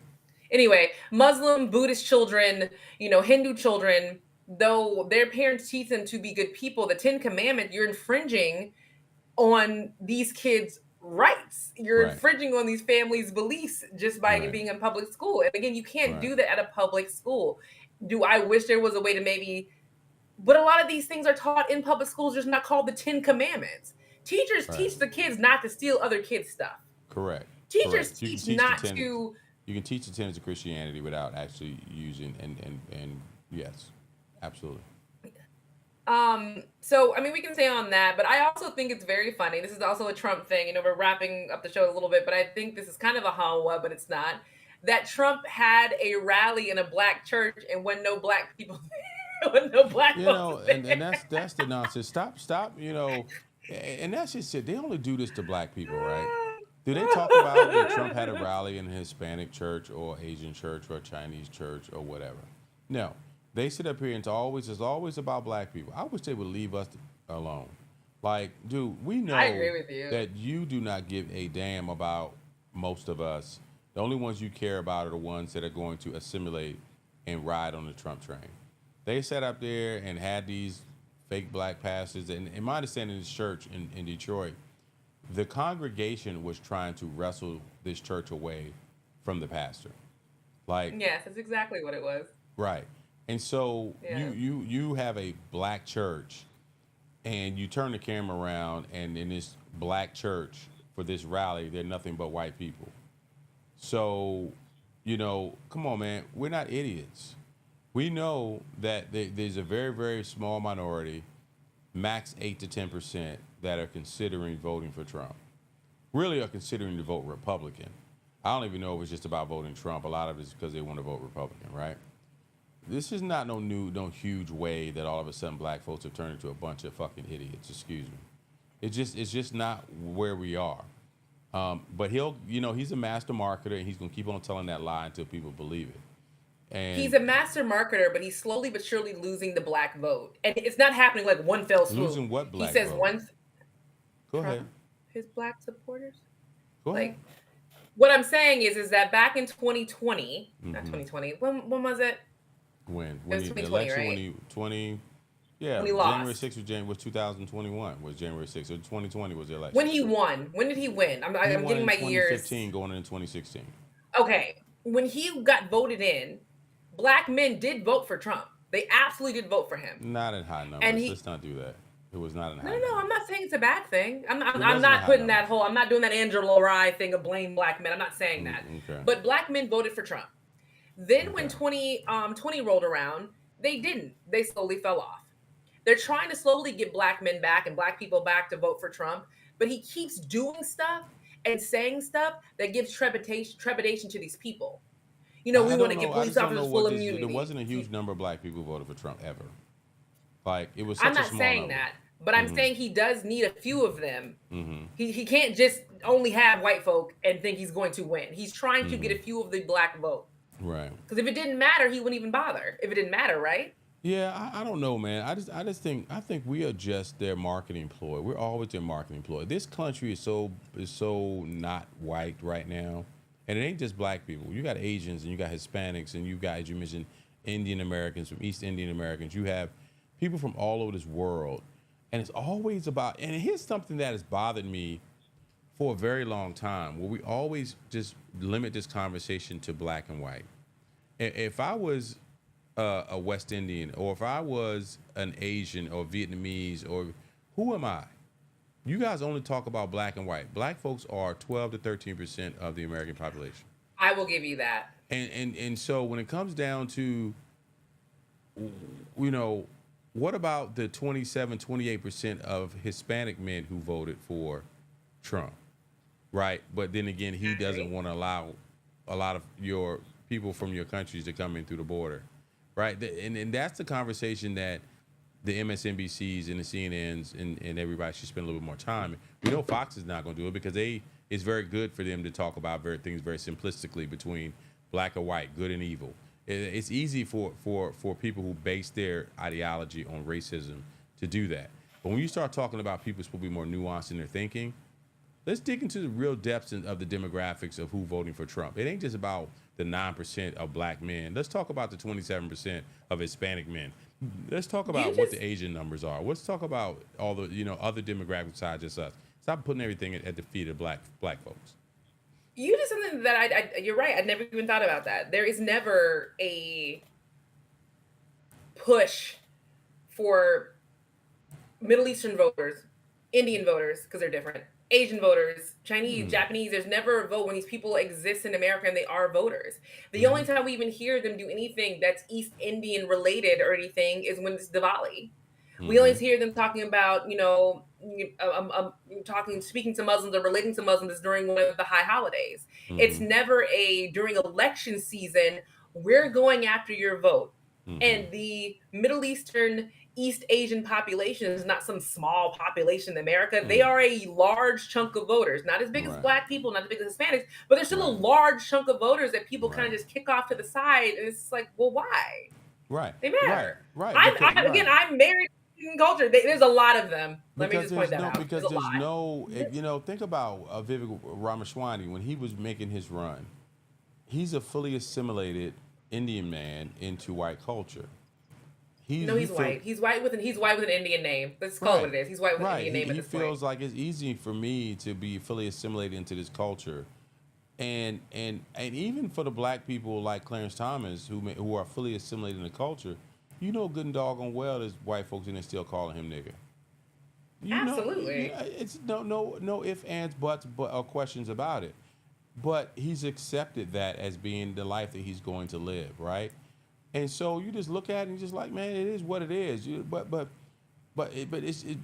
Anyway, Muslim, Buddhist children, Hindu children, though their parents teach them to be good people, the 10 Commandments, you're infringing on these kids' rights. You're Right. infringing on these families' beliefs just by Right. being in public school. And again, you can't Right. do that at a public school. Do I wish there was a way to maybe, but a lot of these things are taught in public schools, just not called the 10 Commandments. Teachers Right. teach the kids not to steal other kids' stuff. Correct. Teachers Correct. You can teach teach not the tenets. to. You can teach the tenets of Christianity without actually using and yes, absolutely. So I mean, we can say on that, but I also think it's very funny. This is also a Trump thing. We're wrapping up the show a little bit, but I think this is kind of a hawa, but it's not. That Trump had a rally in a black church and when no black people, when no black folks And there. that's the nonsense. Stop. And that's just it. They only do this to black people, right? Do they talk about that Trump had a rally in a Hispanic church or Asian church or Chinese church or whatever? No. They sit up here and it's always about black people. I wish they would leave us alone. Like, dude, we know I agree with you. that you do not give a damn about most of us. The only ones you care about are the ones that are going to assimilate and ride on the Trump train. They sat up there and had these fake black pastors. And in my understanding, this church in Detroit, the congregation was trying to wrestle this church away from the pastor. Like, Yes, that's exactly what it was. right. And so Yeah. you have a black church and you turn the camera around and in this black church for this rally, they're nothing but white people. So, come on, man. We're not idiots. We know that there's a very, very small minority, max 8 to 10%, that are considering voting for Trump. Really are considering to vote Republican. I don't even know if it's just about voting Trump. A lot of it is because they want to vote Republican, right? This is not no huge way that all of a sudden black folks have turned into a bunch of fucking idiots. Excuse me. It's just not where we are. But he's a master marketer, and he's gonna keep on telling that lie until people believe it. And He's a master marketer, but he's slowly but surely losing the black vote, and it's not happening like one fell swoop. losing what He black says vote? one Go Trump, ahead. his black supporters. Go Like ahead. what I'm saying is that back in 2020, not Mhm. 2020, when was it? When It was the 2020, election, right? when he 20, yeah, When he January lost. 6th was 2021 was January 6th, or 2020 was the election. When he won. When did he win? I'm, He I'm won getting in my years. 2015, going into 2016. Okay. When he got voted in, black men did vote for Trump. They absolutely did vote for him. Not in high numbers. And he Let's not do that. It was not in high No, numbers. I'm not saying it's a bad thing. I'm It I'm wasn't a not high putting that numbers. whole. I'm not doing that Angela Rye thing of blame black men. I'm not saying that. Okay. But black men voted for Trump. Then when Okay. 2020 rolled around, they didn't. They slowly fell off. They're trying to slowly get black men back and black people back to vote for Trump, but he keeps doing stuff and saying stuff that gives trepidation to these people. You know, we I want don't to know. give I police just don't know officers what full this. There immunity. wasn't a huge number of black people who voted for Trump ever. Like it was I'm such a not small saying number. that, but I'm Mm-hmm. saying he does need a few of them. Mm-hmm. He can't just only have white folk and think he's going to win. He's trying to get Mm-hmm. a few of the black vote. Right. Because if it didn't matter, he wouldn't even bother. If it didn't matter, right? Yeah, I don't know, man. I just think we are just their marketing ploy. We're always their marketing ploy. This country is so not white right now, and it ain't just black people. You got Asians and you got Hispanics and you got, as you mentioned, Indian Americans, from East Indian Americans. You have people from all over this world, and it's always about. And here's something that has bothered me for a very long time, where we always just limit this conversation to black and white. If I was a West Indian, or if I was an Asian or Vietnamese, or who am I? You guys only talk about black and white. Black folks are 12 to 13% of the American population. I will give you that. And so when it comes down to, what about the 27, 28% of Hispanic men who voted for Trump, right? But then again, he doesn't want to allow a lot of your people from your countries to come in through the border. Right, and that's the conversation that the MSNBCs and the CNNs and everybody should spend a little bit more time. We know Fox is not going to do it because it's very good for them to talk about things very simplistically between black or white, good and evil. It's easy for people who base their ideology on racism to do that. But when you start talking about people supposed to be more nuanced in their thinking, let's dig into the real depths of the demographics of who voting for Trump. It ain't just about the 9% of black men. Let's talk about the 27% of Hispanic men. Let's talk about what the Asian numbers are. Let's talk about all the other demographics besides just us. Stop putting everything at the feet of black folks. You did something that you're right. I never even thought about that. There is never a push for Middle Eastern voters, Indian voters, because they're different, Asian voters, Chinese, Japanese. There's never a vote when these people exist in America and they are voters. The only time we even hear them do anything that's East Indian related or anything is when it's Diwali. We always hear them talking about, speaking to Muslims or relating to Muslims during one of the high holidays. It's never during election season, we're going after your vote. And the Middle Eastern, East Asian population is not some small population in America. They are a large chunk of voters, not as big as black people, not as big as Hispanics, but there's still a large chunk of voters that people kind of just kick off to the side. And it's like, well, why? Right. They matter. Right. I'm married to culture. There's a lot of them. Let me just point that out. Because think about Vivek Ramaswamy when he was making his run. He's a fully assimilated Indian man into white culture. He's white. He's white with an Indian name. Let's call it what it is. He's white with an Indian name. He feels like it's easy for me to be fully assimilated into this culture, and even for the black people like Clarence Thomas who are fully assimilated in the culture, good and doggone well there's white folks in there still calling him nigger. Absolutely. It's no ifs, ands, buts, or questions about it. But he's accepted that as being the life that he's going to live, right? And so you just look at it and just like, man, it is what it is.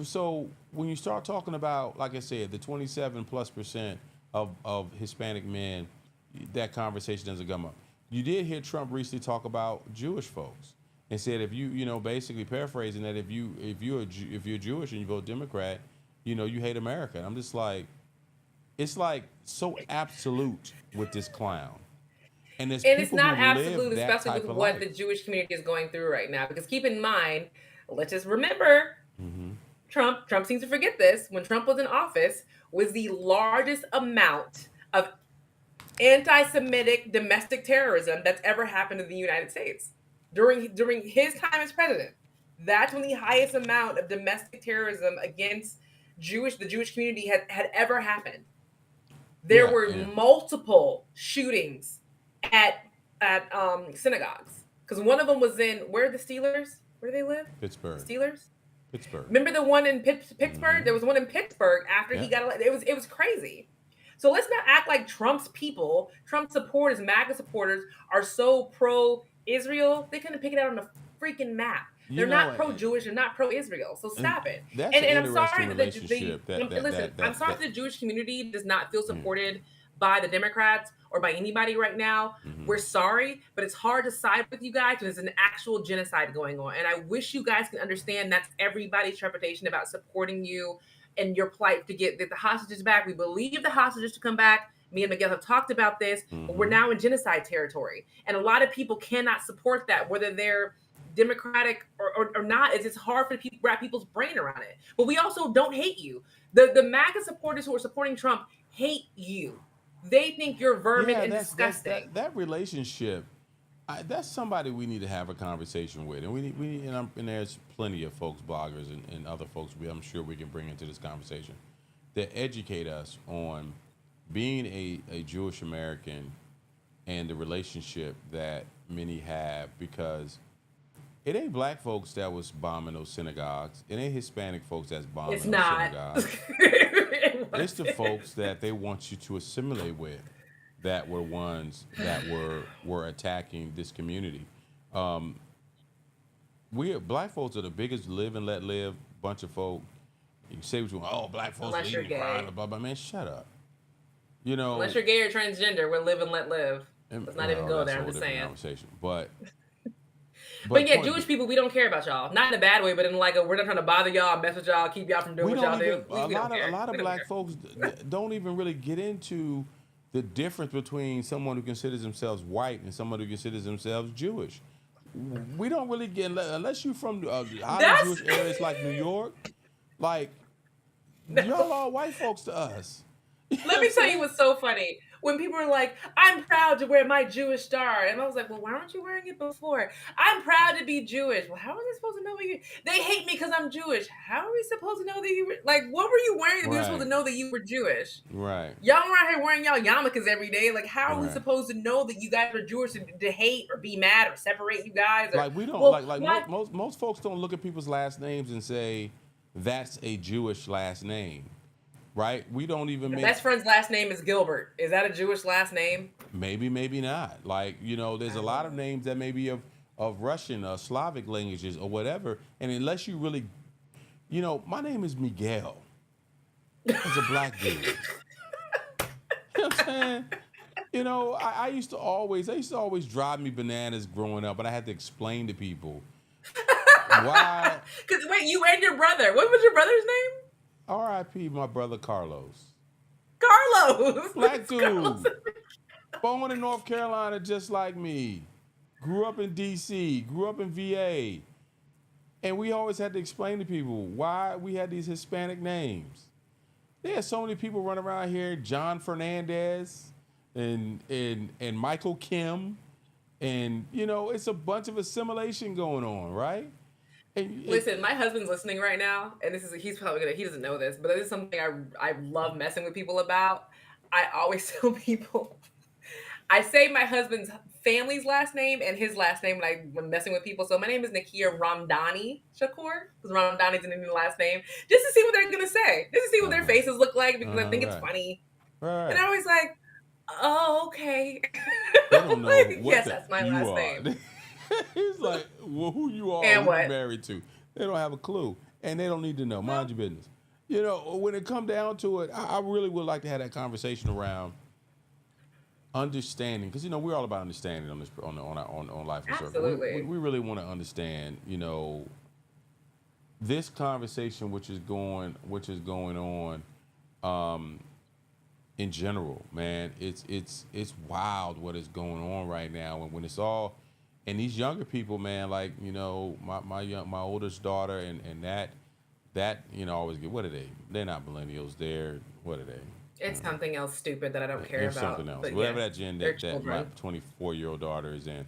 So when you start talking about, like I said, the 27+% of Hispanic men, that conversation doesn't come up. You did hear Trump recently talk about Jewish folks and said if basically paraphrasing that if you're Jewish and you vote Democrat, you hate America. And I'm just like, it's like so absolute with this clown. And there's And it's people who not live absolute, that especially with type of what life. the Jewish community is going through right now. Because keep in mind, let's just remember, Hmm. Trump seems to forget this. When Trump was in office, was the largest amount of anti-Semitic domestic terrorism that's ever happened in the United States during his time as president. That's when the highest amount of domestic terrorism against the Jewish community had ever happened. There Yeah, were and multiple shootings at synagogues, because one of them was in where the Steelers, where do they live? The Pittsburgh. Steelers. Pittsburgh. Remember the one in Pittsburgh? Hmm. There was one in Pittsburgh after he Yeah. got elected. It was crazy. So let's not act like Trump's people, Trump supporters, MAGA supporters are so pro Israel. They couldn't pick it out on the freaking map. You They're know, not pro Jewish. They're not pro Israel. So and stop it. that's And an and I'm interesting sorry that relationship. listen. I'm sorry that the Jewish community does not feel supported by the Democrats or by anybody right now. Mhm. We're sorry, but it's hard to side with you guys because there's an actual genocide going on. And I wish you guys can understand that's everybody's interpretation about supporting you and your plight to get the hostages back. We believe the hostages to come back. Me and Miguel have talked about this, but we're now in genocide territory. And a lot of people cannot support that, whether they're Democratic or not. It's hard for people wrap people's brain around it. But we also don't hate you. The MAGA supporters who are supporting Trump hate you. They think you're vermin and disgusting. That relationship. That's somebody we need to have a conversation with, and and there's plenty of folks, bloggers, and other folks I'm sure we can bring into this conversation that educate us on being a Jewish American and the relationship that many have, because it ain't black folks that was bombing those synagogues. It ain't Hispanic folks that's bombing It's those not. synagogues. It's the folks that they want you to assimilate with that were ones that were attacking this community. Um, Black folks are the biggest live and let live bunch of folk. You can say what you want. Oh, black folks Unless you're leading the crime, gay. blah blah. Man, shut up. Unless you're gay or transgender, we're live and let live. Let's not even go that's there. a I'm whole just different saying. conversation. But But yeah, point Jewish people, we don't care about y'all. Not in a bad way, but in like we're not trying to bother y'all, mess with y'all, keep y'all from doing we what don't y'all even do. We don't care. a lot of We don't black care. folks don't even really get into the difference between someone who considers themselves white and someone who considers themselves Jewish. We don't really get, unless you're from highly That's Jewish areas like New York, like y'all no. are white folks to us. You know Let what me I'm tell you saying? what's so funny. When people are like, I'm proud to wear my Jewish star. And I was like, well, why weren't you wearing it before? I'm proud to be Jewish. Well, how are they supposed to know you? They hate me because I'm Jewish. How are we supposed to know that you were, like, what were you wearing that we were supposed Right, to know that you were Jewish? right, Y'all were out here wearing y'all yarmulkes every day. Like, how are we right. supposed to know that you guys are Jewish to hate or be mad or separate you guys? Or, Like we don't well, like my most folks don't look at people's last names and say that's a Jewish last name, right? We don't even make, best friend's last name is Gilbert. Is that a Jewish last name? maybe not. Like, there's I a don't lot of know. names that may be of Russian or Slavic languages or whatever. And unless you really, my name is Miguel as a black dude. You know what I'm saying? I used to always drive me bananas growing up, but I had to explain to people why. Because wait, you and your brother. What was your brother's name? R.I.P. my brother Carlos. Carlos. Black Carlos. dude. Born in North Carolina just like me. Grew up in D.C., grew up in VA. And we always had to explain to people why we had these Hispanic names. There's so many people running around here, John Fernandez and Michael Kim. And, it's a bunch of assimilation going on, right? And Listen, my husband's listening right now, and he's probably he doesn't know this, but this is something I love messing with people about. I always tell people, I say my husband's family's last name and his last name when messing with people. So my name is Nakia Ramdani Shakur, because Ramdani's an Indian last name, just to see what they're gonna say, just to see what their faces look like, because I think it's right, funny. And right. I was like, oh, okay. They don't know Like, what yes, the that's my you last are. name. Like, well, who you are, And who you what? married to. They don't have a clue. And they don't need to know. Mind your business. You know, when it come down to it, I really would like to have that conversation around understanding, because we're all about understanding on this on Life in Circle. We, Absolutely. we really want to understand, this conversation which is going on, in general, man. It's wild what is going on right now, and when it's all, and these younger people, man, like my oldest daughter, and that always get, what are they? They're not millennials. They're, what are they? It's something else stupid that I don't care It's about. something else. But Whatever yes, that gen they're that my children. 24-year-old daughter is in,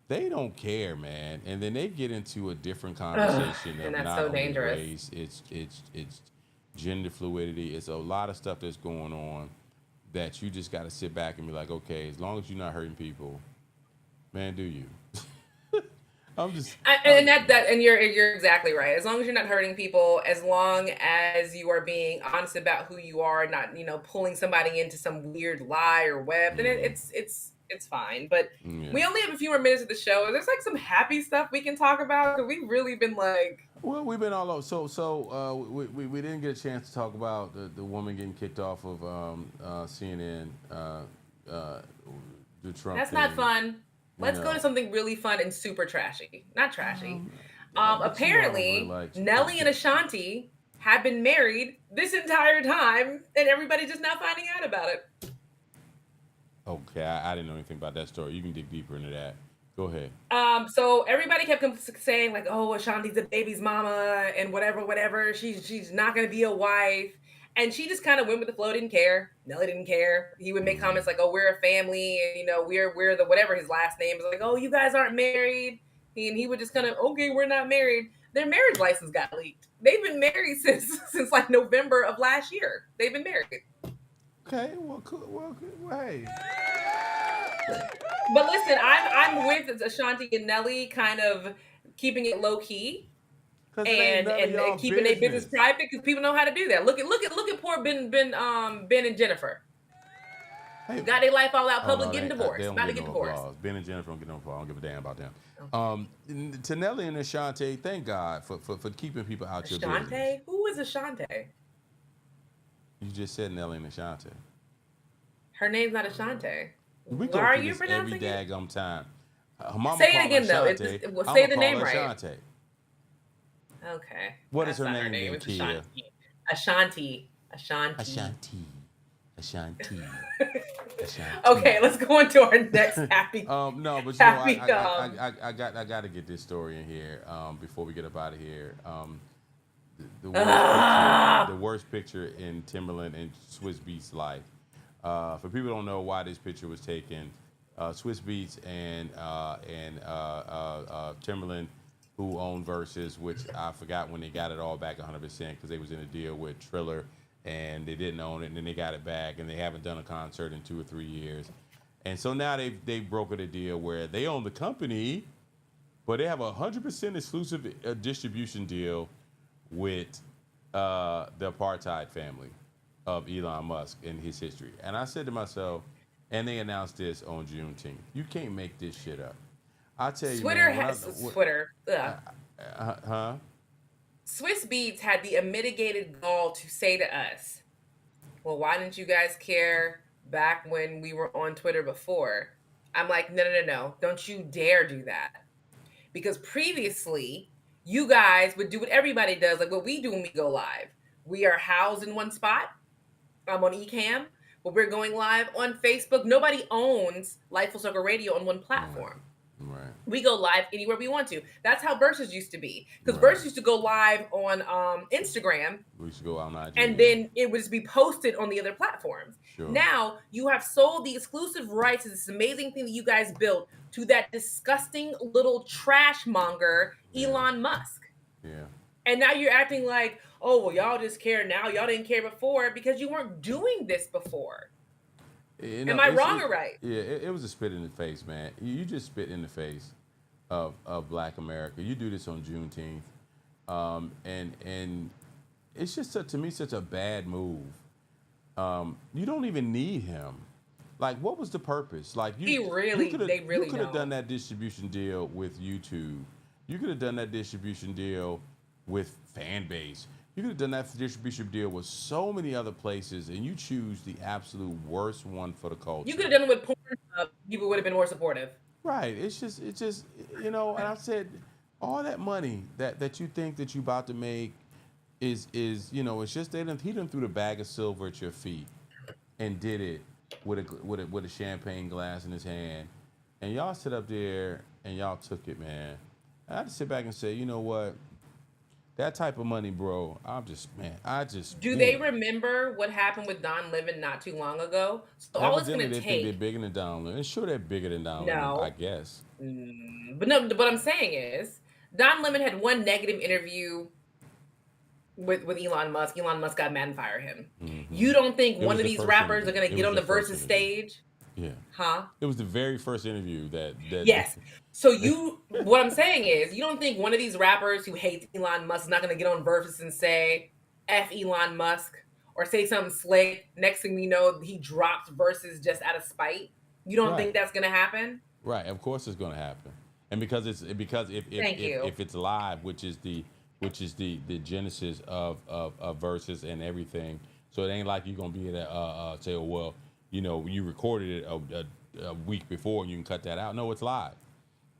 they don't care, man. And then they get into a different Ugh, conversation and of that's not so only dangerous. race, it's gender fluidity. It's a lot of stuff that's going on that you just got to sit back and be like, okay, as long as you're not hurting people, man, do you? I'm just, And and you're exactly right. As long as you're not hurting people, as long as you are being honest about who you are, not pulling somebody into some weird lie or web, then it's fine. But yeah. we only have a few more minutes of the show. There's like some happy stuff we can talk about because we've really been like, Well, we've been all over. So we didn't get a chance to talk about the woman getting kicked off of CNN, the Trump that's not thing. fun. You Let's go know, to something really fun and super trashy. Not trashy. but I don't really Apparently, like. Nelly and Ashanti have been married this entire time, and everybody's just now finding out about it. Okay, I didn't know anything about that story. You can dig deeper into that. Go ahead. So everybody kept saying like, "Oh, Ashanti's the baby's mama," and whatever. She's not gonna be a wife, and she just kind of went with the flow. Didn't care. Nelly didn't care. He would make Mm-hmm. comments like, "Oh, we're a family," and we're the whatever his last name is. Like, "Oh, you guys aren't married," and he would just kind of, "Okay, we're not married." Their marriage license got leaked. They've been married since like November of last year. They've been married. Okay, well, cool. Well, hey. But listen, I'm with Ashanti and Nelly, kind of keeping it low key Because it ain't and none of and, y'all and keeping their business business. private because people know how to do that. Look at poor Ben and Jennifer. Hey, Got their life all out oh public, no, getting they divorced, don't about to get get no divorced. applause. Ben and Jennifer don't get no applause. I don't give a damn about them. Okay. To Nelly and Ashanti, thank God for keeping people out your business. Ashante? Who is Ashante? You just said Nelly and Ashanti. Her name's not Ashante. We Why go are through you this every pronouncing it? daggum time. Her mama Say it call her again though. Ashanti. Well, I'm say gonna the call name her right. Ashanti. Okay. What is That's her not her name name. then, It's Kia? Ashanti. Ashanti. Ashanti. Ashanti. Ashanti. Okay, Ashanti. let's go on to our next happy No, but happy I got to get this story in here before we get up out of here. The Ah! worst picture in Timberland and Swiss Beats life. For people who don't know why this picture was taken, Swiss Beats and Timberland, who own Versus, which I forgot when they got it all back 100% because they was in a deal with Triller and they didn't own it, and then they got it back, and they haven't done a concert in 2 or 3 years. And so now they've brokered a deal where they own the company, but they have a 100% exclusive distribution deal with the apartheid family of Elon Musk and his history. And I said to myself, and they announced this on Juneteenth. You can't make this shit up. I tell you, Twitter man. has Twitter. Ugh. Huh? Swiss Beats had the unmitigated gall to say to us, "Well, why didn't you guys care back when we were on Twitter before?" I'm like, no. Don't you dare do that. Because previously, you guys would do what everybody does, like what we do when we go live. We are housed in one spot. I'm on Ecamm, but we're going live on Facebook. Nobody owns Life Full Circle Radio on one platform. Right. We go live anywhere we want to. That's how Versus used to be. Because Right. Versus used to go live on Instagram, We used to go out on IG. and then it would just be posted on the other platforms. Sure. Now you have sold the exclusive rights to this amazing thing that you guys built to that disgusting little trash monger, Elon Musk. Yeah. And now you're acting like, oh, well, y'all just care now. Y'all didn't care before because you weren't doing this before. Am I wrong or right? Yeah, it was a spit in the face, man. You just spit in the face of Black America. You do this on Juneteenth, and it's just to me such a bad move. You don't even need him. Like, what was the purpose? Like, They you really could have done don't. that distribution deal with YouTube. You could have done that distribution deal with fan base. You could have done that distribution deal with so many other places, and you choose the absolute worst one for the You could culture. have done it with porn. People would have been more supportive. Right. It's just, and I said, all that money that you think that you about to make it's just he done threw the bag of silver at your feet and did it with a champagne glass in his hand, and y'all sit up there and y'all took it, man. I had to sit back and say, you know what? That type of money, bro. I just, Do they man. remember what happened with Don Lemon not too long ago? So all it's Evidently, gonna they think they're take bigger than Don Lemon. And sure, they're bigger than Don Lemon, I no, guess. but no. What I'm saying is Don Lemon had one negative interview with Elon Musk. Elon Musk got mad and fired him. Hmm. You don't think It one was of the these first rappers are interview. gonna It get was on the the first versus interview. stage? Yeah. Huh? It was the very first interview that Yes. So what I'm saying is, you don't think one of these rappers who hates Elon Musk is not going to get on Versus and say "F Elon Musk" or say something slick? Next thing we know, he drops Versus just out of spite. You don't right. think that's going to happen? Right, of course it's going to happen, and because Thank you. if it's live, which is the genesis of verses and everything, so it ain't like you're gonna be able to say, oh well, you recorded it a week before and you can cut that out. No, it's live.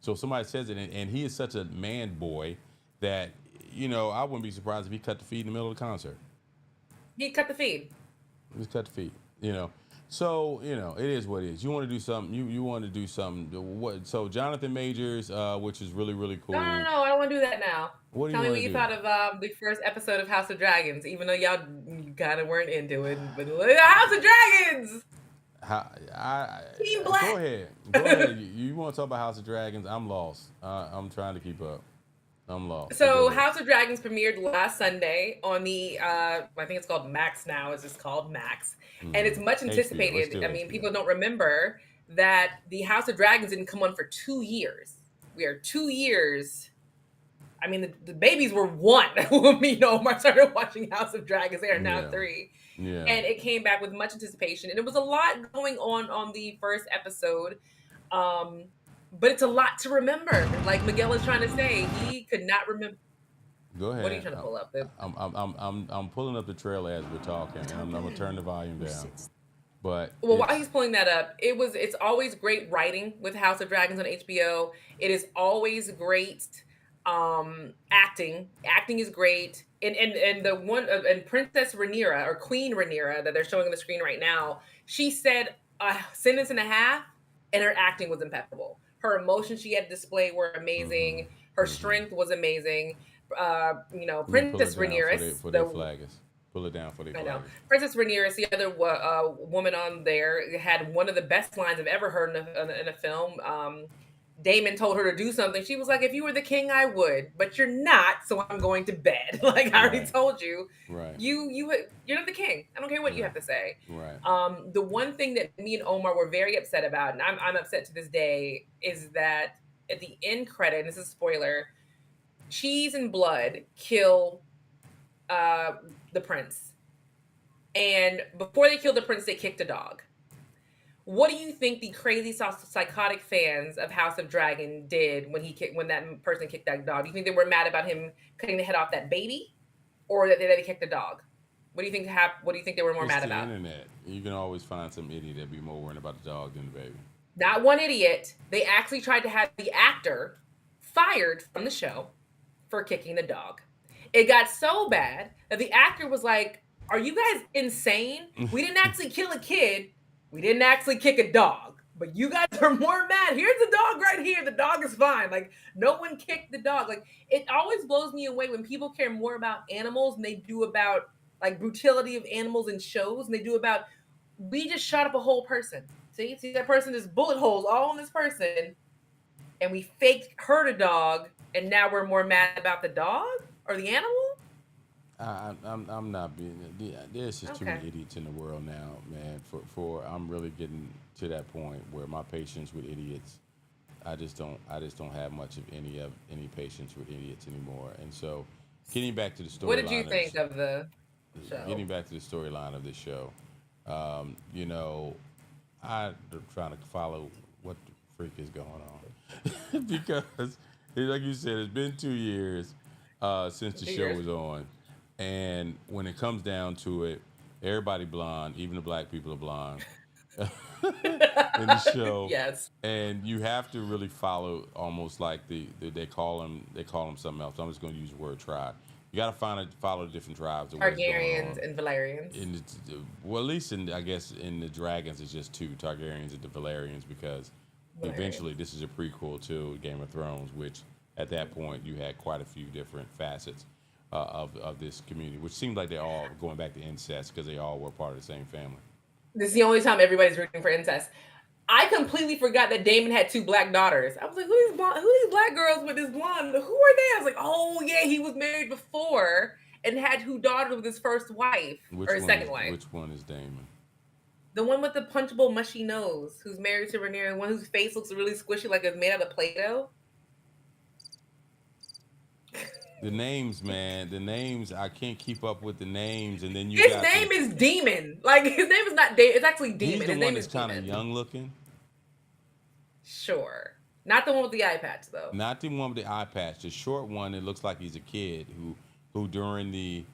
So if somebody says it, and he is such a man boy that I wouldn't be surprised if he cut the feed in the middle of the concert. He cut the feed. Just cut the feet. So it is what it is. You want to do something. You want to do something. What? So Jonathan Majors, which is really really No, no, cool. no, I don't want to do that now. What do you Tell me want what to you do? thought of the first episode of House of Dragons, even though y'all kind of weren't into it. But House of Dragons, Team Go Black. ahead. Go ahead. You want to talk about House of Dragons? I'm lost. I'm trying to keep up. I'm lost. But go So ahead. House of Dragons premiered last Sunday on the I think it's called Max now. It's just called Max. And it's much HBO. It's anticipated. still I mean, HBO. people don't remember that the House of Dragons didn't come on for 2 years. We are 2 years. I mean, the babies were one when me and Omar started watching House of Dragons. They are now Yeah. three. Yeah. And it came back with much anticipation. And it was a lot going on the first episode. Um, but it's a lot to remember. Like Miguel is trying to say, he could not remember. Go What are you ahead. trying to pull up? The I'm pulling up the trailer as we're talking, and I'm gonna turn the volume down. But Well, while it's he's pulling that up, it's always great writing with House of Dragons on HBO. It is always great acting. Acting is great. And the one and Princess Rhaenyra or Queen Rhaenyra that they're showing on the screen right now, she said a sentence and a half and her acting was impeccable. Her emotions she had to display were amazing. Her strength was amazing. let me pull it Princess down for Rhaenyra, their flaggers. Pull it down for their I know. flaggers. Princess Rhaenyra, the other woman on there, had one of the best lines I've ever heard in a film. Damon told her to do something. She was like, "If you were the king, I would, but you're not, so I'm going to bed." Like I already Right. told you, Right. you're not the king. I don't care what you Right. have to say. Right. The one thing that me and Omar were very upset about, and I'm upset to this day, is that at the end credit, and this is a spoiler, Cheese and Blood kill the prince. And before they killed the prince, they kicked a dog. What do you think the crazy psychotic fans of House of Dragon did when that person kicked that dog? Do you think they were mad about him cutting the head off that baby, or that they kicked the dog? What do you think What do you think they were more It's mad the about? internet. You can always find some idiot that be more worried about the dog than the baby. Not one idiot. They actually tried to have the actor fired from the show for kicking the dog. It got so bad that the actor was like, "Are you guys insane? We didn't actually kill a kid. We didn't actually kick a dog. But you guys are more mad. Here's the dog right here. The dog is fine. Like, no one kicked the dog." Like, it always blows me away when people care more about animals than they do about like brutality of animals in shows, and they do about, we just shot up a whole person. See that person, there's bullet holes all on this person, and we faked hurt a dog, and now we're more mad about the dog or the animal? I'm not being. There's just too Okay. many idiots in the world now, man. For I'm really getting to that point where my patience with idiots, I just don't have much of any patience with idiots anymore. And so, getting back to the What did you storyline of think of the show? getting back to the storyline of this show, you know, I'm trying to follow what the freak is going on because, like you said, it's been 2 years since the 2 show years. was on, and when it comes down to it, everybody blonde, even the black people are blonde in the show, Yes. and you have to really follow almost like they call them something else. I'm just going to use the word tribe. You got to follow the different tribes of what is going Targaryens on. and Valerians. Well, at least I guess in the dragons it's just two Targaryens and the Valerians because eventually Valerians. this is a prequel to Game of Thrones, which at that point you had quite a few different facets of this community, which seemed like they're all going back to incest because they all were part of the same family. This is the only time everybody's rooting for incest. I completely forgot that Damon had 2 black daughters. I was like, who these black girls with this blonde? Who are they? I was like, oh yeah, he was married before and had 2 daughters with his first wife or his second wife. Which one is Damon? The one with the punchable mushy nose, who's married to Rhaenyra, one whose face looks really squishy, like it's made out of Play-Doh. The names, man. The names. I can't keep up with the names, and then you His got name is Demon. Like his name is not Damon. It's actually Demon. He's the His one name that's is kind of Demon. young looking. Sure, not the one with the eye patch though. Not the one with the eye patch. The short one. It looks like he's a kid who during the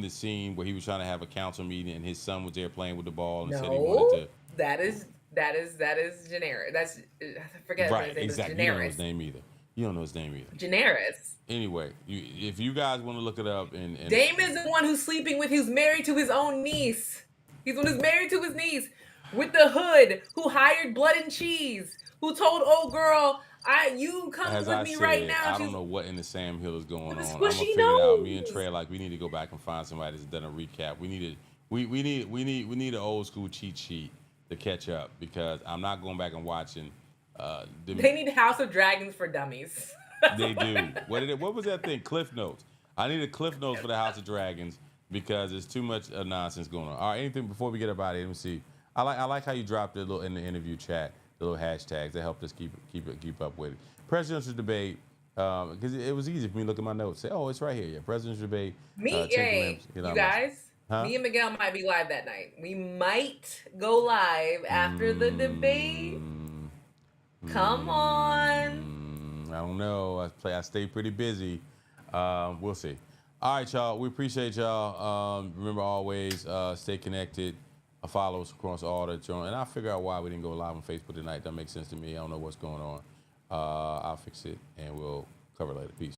scene where he was trying to have a council meeting and his son was there playing with the ball and said he wanted to. That is Daenerys. That's I forget Right, his name. exactly. You don't know his name either. Daenerys. Anyway, if you guys want to look it up, and Damon's the one who's sleeping with, who's married to his own niece. He's the one who's married to his niece with the hood, who hired Blood and Cheese, who told old girl, you come as with I me said, right now. I don't know what in the Sam Hill is going on. With a I'm gonna squishy figure it out. Me and nose. Trey, like, we need to go back and find somebody that's done a recap. We need an old school cheat sheet to catch up because I'm not going back and watching. They need House of Dragons for dummies. They do. What was that thing? Cliff Notes. I need a Cliff Notes for the House of Dragons because there's too much nonsense going on. All right, anything before we get about it? Let me see. I like how you dropped it a little in the interview chat, the little hashtags that helped us keep up with it. Presidential debate, because it was easy for me to look at my notes. Say, oh, it's right here. Yeah, presidential debate. You guys. Huh? Me and Miguel might be live that night. We might go live after the debate. Come on. I don't know. I stay pretty busy. We'll see. All right, y'all. We appreciate y'all. Remember, always stay connected. Follow us across all the joint. And I'll figure out why we didn't go live on Facebook tonight. That makes sense to me. I don't know what's going on. I'll fix it, and we'll cover it later. Peace.